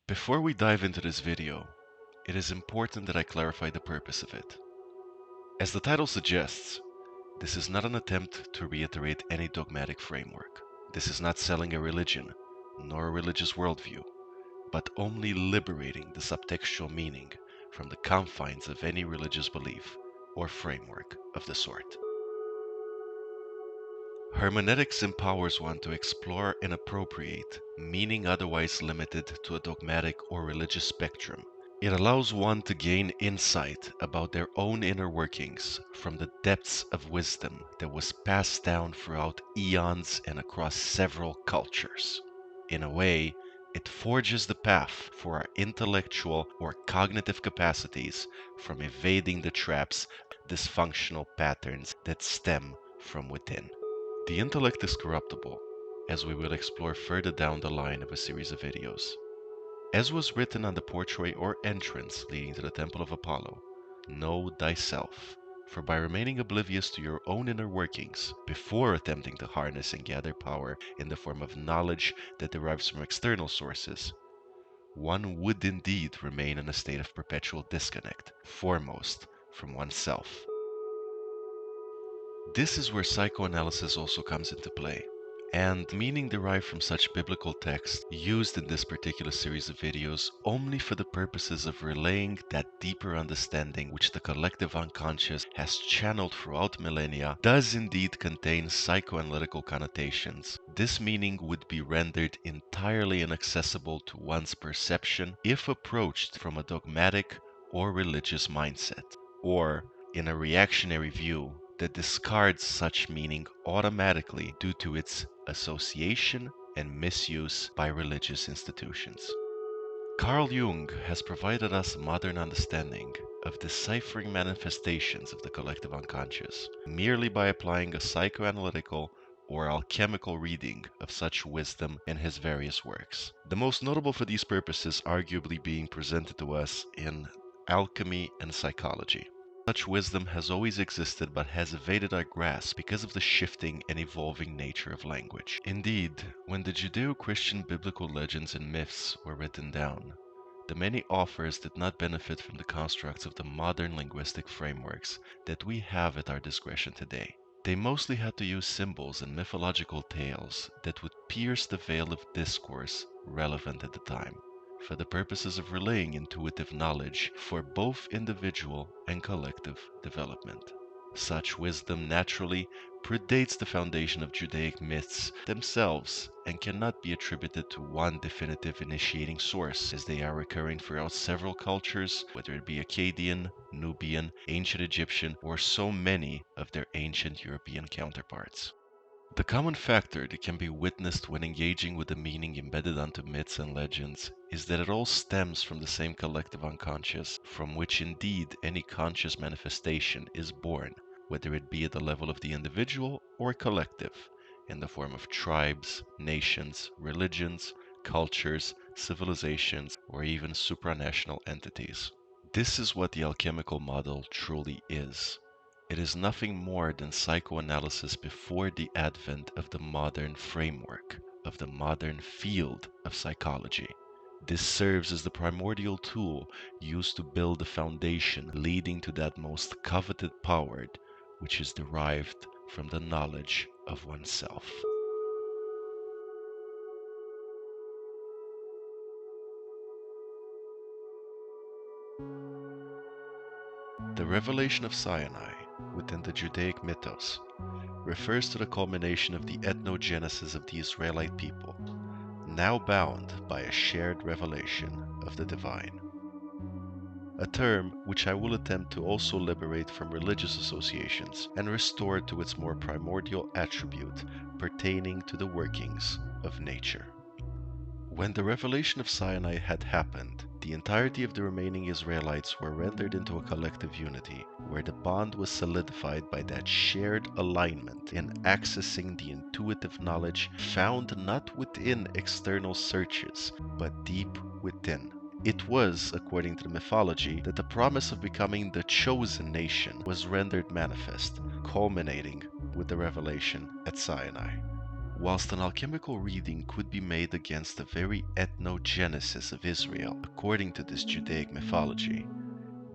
Before we dive into this video, it is important that I clarify the purpose of it. As the title suggests, this is not an attempt to reiterate any dogmatic framework. This is not selling a religion, nor a religious worldview, but only liberating the subtextual meaning from the confines of any religious belief or framework of the sort. Hermeneutics empowers one to explore and appropriate meaning otherwise limited to a dogmatic or religious spectrum. It allows one to gain insight about their own inner workings from the depths of wisdom that was passed down throughout eons and across several cultures. In a way, it forges the path for our intellectual or cognitive capacities from evading the traps of dysfunctional patterns that stem from within. The intellect is corruptible, as we will explore further down the line of a series of videos. As was written on the porchway or entrance leading to the Temple of Apollo, know thyself, for by remaining oblivious to your own inner workings before attempting to harness and gather power in the form of knowledge that derives from external sources, one would indeed remain in a state of perpetual disconnect, foremost from oneself. This is where psychoanalysis also comes into play, and meaning derived from such biblical texts used in this particular series of videos only for the purposes of relaying that deeper understanding which the collective unconscious has channeled throughout millennia does indeed contain psychoanalytical connotations. This meaning would be rendered entirely inaccessible to one's perception if approached from a dogmatic or religious mindset, or in a reactionary view that discards such meaning automatically due to its association and misuse by religious institutions. Carl Jung has provided us a modern understanding of deciphering manifestations of the collective unconscious merely by applying a psychoanalytical or alchemical reading of such wisdom in his various works. The most notable for these purposes arguably being presented to us in Alchemy and Psychology. Such wisdom has always existed but has evaded our grasp because of the shifting and evolving nature of language. Indeed, when the Judeo-Christian biblical legends and myths were written down, the many authors did not benefit from the constructs of the modern linguistic frameworks that we have at our discretion today. They mostly had to use symbols and mythological tales that would pierce the veil of discourse relevant at the time, for the purposes of relaying intuitive knowledge for both individual and collective development. Such wisdom naturally predates the foundation of Judaic myths themselves and cannot be attributed to one definitive initiating source, as they are recurring throughout several cultures, whether it be Akkadian, Nubian, ancient Egyptian, or so many of their ancient European counterparts. The common factor that can be witnessed when engaging with the meaning embedded onto myths and legends is that it all stems from the same collective unconscious, from which indeed any conscious manifestation is born, whether it be at the level of the individual or collective, in the form of tribes, nations, religions, cultures, civilizations, or even supranational entities. This is what the alchemical model truly is. It is nothing more than psychoanalysis before the advent of the modern framework, of the modern field of psychology. This serves as the primordial tool used to build the foundation leading to that most coveted power, which is derived from the knowledge of oneself. The Revelation of Sinai, within the Judaic mythos, refers to the culmination of the ethnogenesis of the Israelite people, now bound by a shared revelation of the divine. A term which I will attempt to also liberate from religious associations and restore to its more primordial attribute pertaining to the workings of nature. When the revelation of Sinai had happened, the entirety of the remaining Israelites were rendered into a collective unity, where the bond was solidified by that shared alignment in accessing the intuitive knowledge found not within external searches, but deep within. It was, according to the mythology, that the promise of becoming the chosen nation was rendered manifest, culminating with the revelation at Sinai. Whilst an alchemical reading could be made against the very ethnogenesis of Israel, according to this Judaic mythology,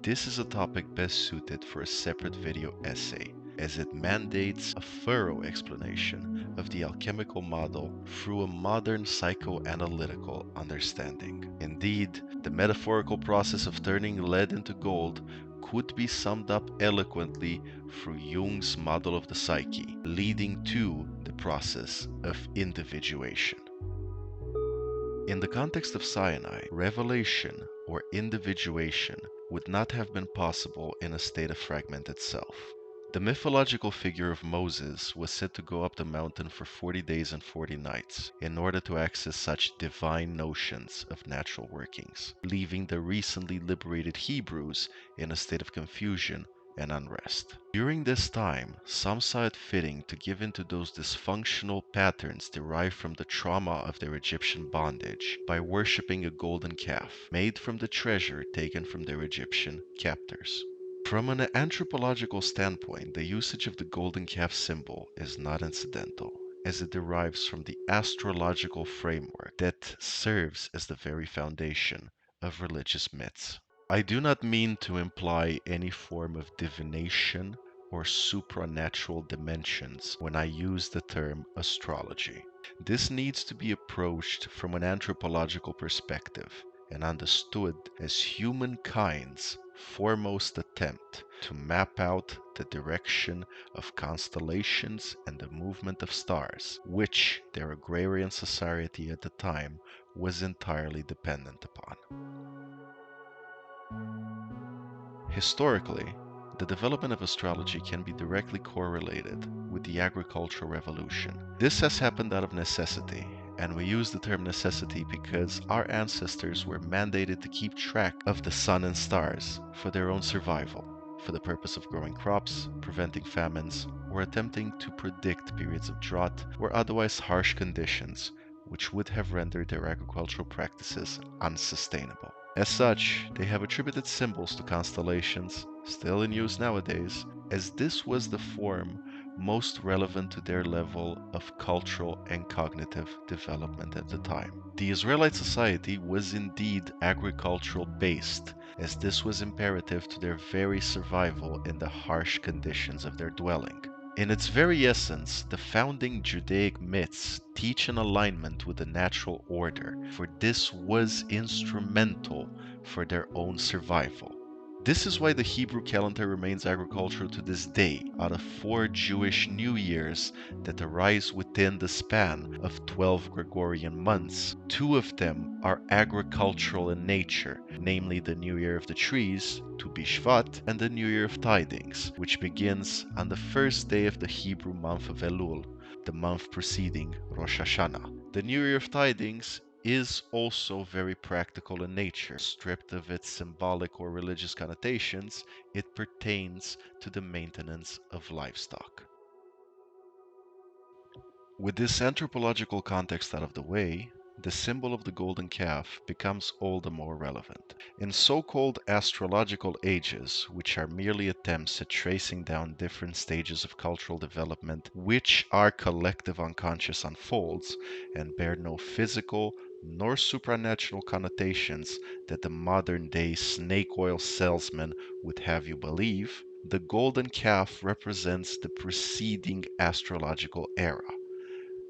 this is a topic best suited for a separate video essay, as it mandates a thorough explanation of the alchemical model through a modern psychoanalytical understanding. Indeed, the metaphorical process of turning lead into gold could be summed up eloquently through Jung's model of the psyche, leading to the process of individuation. In the context of Sinai, revelation or individuation would not have been possible in a state of fragmented self. The mythological figure of Moses was said to go up the mountain for 40 days and 40 nights in order to access such divine notions of natural workings, leaving the recently liberated Hebrews in a state of confusion and unrest. During this time, some saw it fitting to give in to those dysfunctional patterns derived from the trauma of their Egyptian bondage by worshipping a golden calf made from the treasure taken from their Egyptian captors. From an anthropological standpoint, the usage of the golden calf symbol is not incidental, as it derives from the astrological framework that serves as the very foundation of religious myths. I do not mean to imply any form of divination or supranatural dimensions when I use the term astrology. This needs to be approached from an anthropological perspective and understood as humankind's foremost attempt to map out the direction of constellations and the movement of stars, which their agrarian society at the time was entirely dependent upon. Historically, the development of astrology can be directly correlated with the agricultural revolution. This has happened out of necessity, and we use the term necessity because our ancestors were mandated to keep track of the sun and stars for their own survival, for the purpose of growing crops, preventing famines, or attempting to predict periods of drought or otherwise harsh conditions which would have rendered their agricultural practices unsustainable. As such, they have attributed symbols to constellations, still in use nowadays, as this was the form most relevant to their level of cultural and cognitive development at the time. The Israelite society was indeed agricultural based, as this was imperative to their very survival in the harsh conditions of their dwelling. In its very essence, the founding Judaic myths teach an alignment with the natural order, for this was instrumental for their own survival. This is why the Hebrew calendar remains agricultural to this day. Out of 4 Jewish New Years that arise within the span of 12 Gregorian months, 2 of them are agricultural in nature, namely the New Year of the Trees, Tu Bishvat, and the New Year of Tidings, which begins on the first day of the Hebrew month of Elul, the month preceding Rosh Hashanah. The New Year of Tidings is also very practical in nature. Stripped of its symbolic or religious connotations, it pertains to the maintenance of livestock. With this anthropological context out of the way, the symbol of the golden calf becomes all the more relevant. In so-called astrological ages, which are merely attempts at tracing down different stages of cultural development which our collective unconscious unfolds and bear no physical nor supernatural connotations that the modern-day snake oil salesman would have you believe, the golden calf represents the preceding astrological era,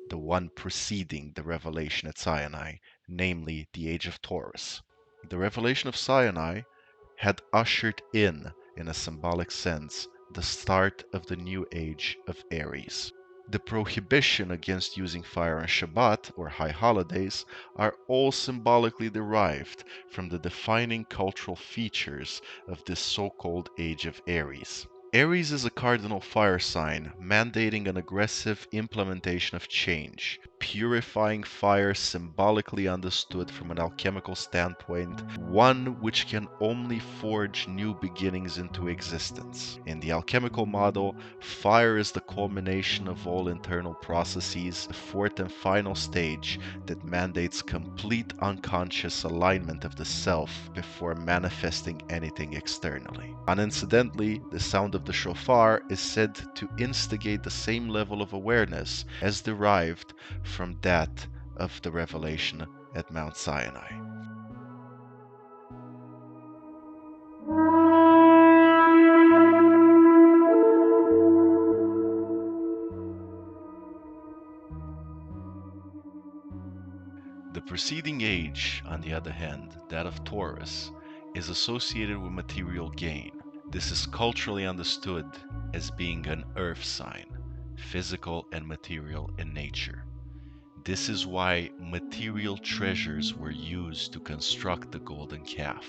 the one preceding the revelation at Sinai, namely the age of Taurus. The revelation of Sinai had ushered in a symbolic sense, the start of the new age of Aries. The prohibition against using fire on Shabbat or high holidays are all symbolically derived from the defining cultural features of this so-called age of Aries. Aries is a cardinal fire sign mandating an aggressive implementation of change, purifying fire symbolically understood from an alchemical standpoint, one which can only forge new beginnings into existence. In the alchemical model, fire is the culmination of all internal processes, the fourth and final stage that mandates complete unconscious alignment of the self before manifesting anything externally. Unincidentally, the sound of the shofar is said to instigate the same level of awareness as derived from that of the revelation at Mount Sinai. The preceding age, on the other hand, that of Taurus, is associated with material gain. This is culturally understood as being an earth sign, physical and material in nature. This is why material treasures were used to construct the golden calf,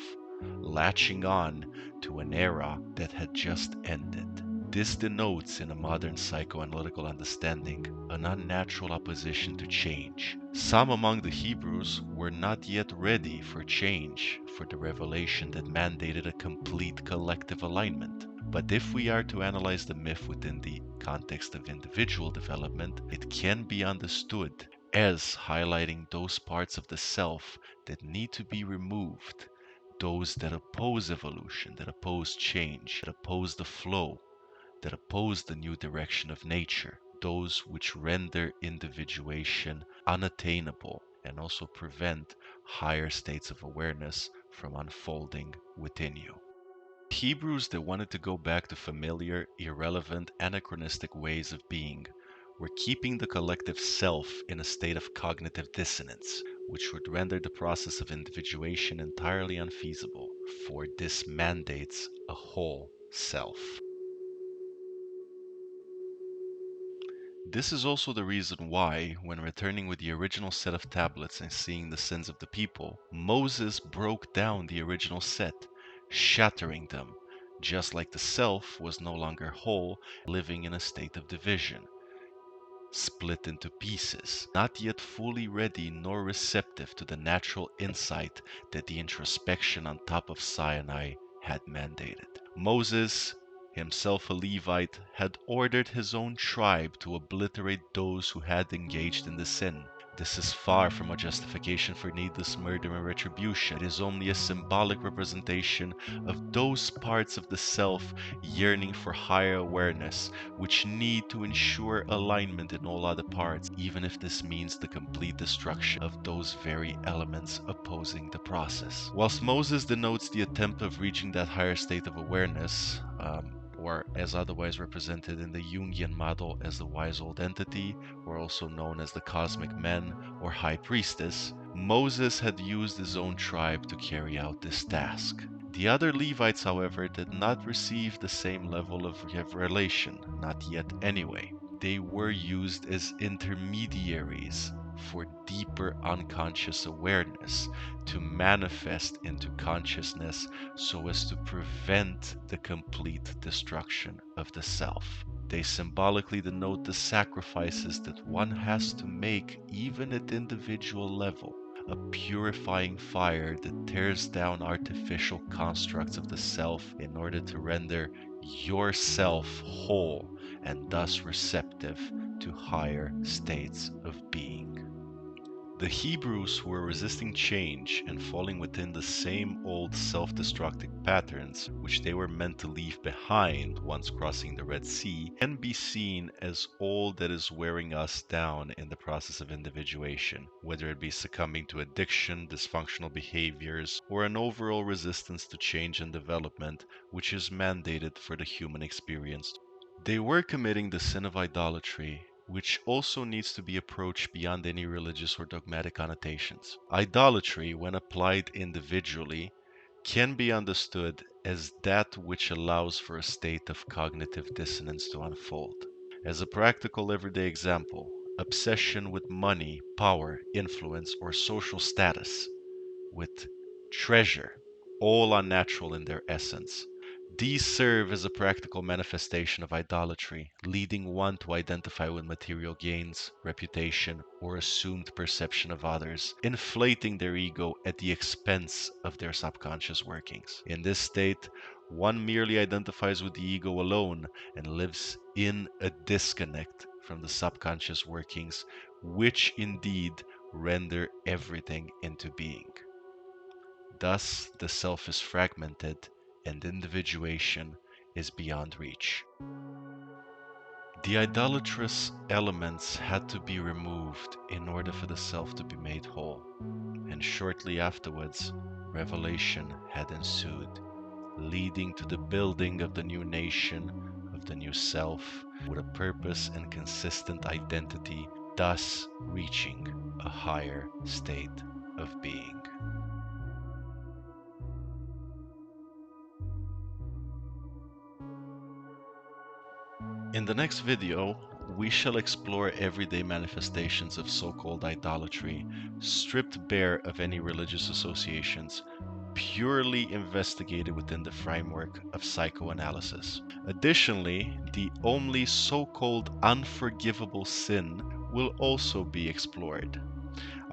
latching on to an era that had just ended. This denotes, in a modern psychoanalytical understanding, an unnatural opposition to change. Some among the Hebrews were not yet ready for change, for the revelation that mandated a complete collective alignment. But if we are to analyze the myth within the context of individual development, it can be understood as highlighting those parts of the self that need to be removed, those that oppose evolution, that oppose change, that oppose the flow, that oppose the new direction of nature, those which render individuation unattainable and also prevent higher states of awareness from unfolding within you. Hebrews that wanted to go back to familiar, irrelevant, anachronistic ways of being were keeping the collective self in a state of cognitive dissonance, which would render the process of individuation entirely unfeasible, for this mandates a whole self. This is also the reason why, when returning with the original set of tablets and seeing the sins of the people, Moses broke down the original set, shattering them, just like the self was no longer whole, living in a state of division, split into pieces, not yet fully ready nor receptive to the natural insight that the introspection on top of Sinai had mandated. Moses, himself a Levite, had ordered his own tribe to obliterate those who had engaged in the sin. This is far from a justification for needless murder and retribution. It is only a symbolic representation of those parts of the self yearning for higher awareness, which need to ensure alignment in all other parts, even if this means the complete destruction of those very elements opposing the process. Whilst Moses denotes the attempt of reaching that higher state of awareness, or as otherwise represented in the Jungian model as the wise old entity, or also known as the cosmic men or high priestess, Moses had used his own tribe to carry out this task. The other Levites, however, did not receive the same level of revelation, not yet anyway. They were used as intermediaries for deeper unconscious awareness to manifest into consciousness so as to prevent the complete destruction of the self. They symbolically denote the sacrifices that one has to make even at individual level. A purifying fire that tears down artificial constructs of the self in order to render yourself whole and thus receptive to higher states of being. The Hebrews who were resisting change and falling within the same old self-destructive patterns which they were meant to leave behind once crossing the Red Sea can be seen as all that is wearing us down in the process of individuation, whether it be succumbing to addiction, dysfunctional behaviors, or an overall resistance to change and development which is mandated for the human experience. They were committing the sin of idolatry, which also needs to be approached beyond any religious or dogmatic connotations. Idolatry, when applied individually, can be understood as that which allows for a state of cognitive dissonance to unfold. As a practical everyday example, obsession with money, power, influence, or social status, with treasure, all unnatural in their essence, These serve as a practical manifestation of idolatry, leading one to identify with material gains, reputation, or assumed perception of others, inflating their ego at the expense of their subconscious workings. In this state, one merely identifies with the ego alone and lives in a disconnect from the subconscious workings, which indeed render everything into being. Thus, the self is fragmented and individuation is beyond reach. The idolatrous elements had to be removed in order for the self to be made whole, and shortly afterwards, revelation had ensued, leading to the building of the new nation, of the new self, with a purpose and consistent identity, thus reaching a higher state of being. In the next video, we shall explore everyday manifestations of so-called idolatry, stripped bare of any religious associations, purely investigated within the framework of psychoanalysis. Additionally, the only so-called unforgivable sin will also be explored.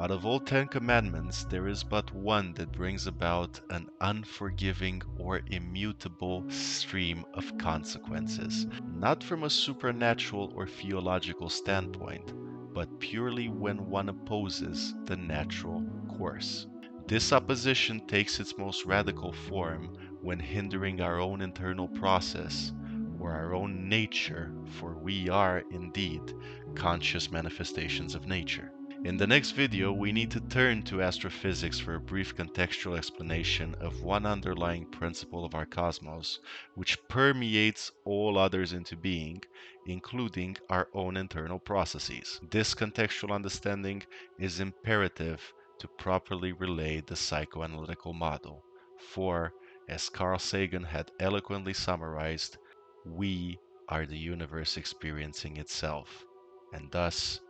Out of all 10 commandments, there is but one that brings about an unforgiving or immutable stream of consequences, not from a supernatural or theological standpoint, but purely when one opposes the natural course. This opposition takes its most radical form when hindering our own internal process or our own nature, for we are indeed conscious manifestations of nature. In the next video, we need to turn to astrophysics for a brief contextual explanation of one underlying principle of our cosmos, which permeates all others into being, including our own internal processes. This contextual understanding is imperative to properly relay the psychoanalytical model, for, as Carl Sagan had eloquently summarized, we are the universe experiencing itself, and thus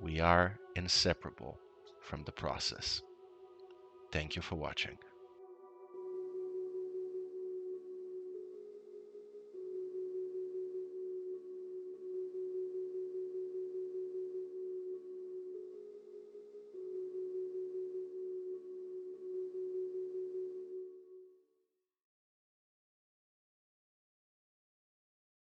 we are inseparable from the process. Thank you for watching.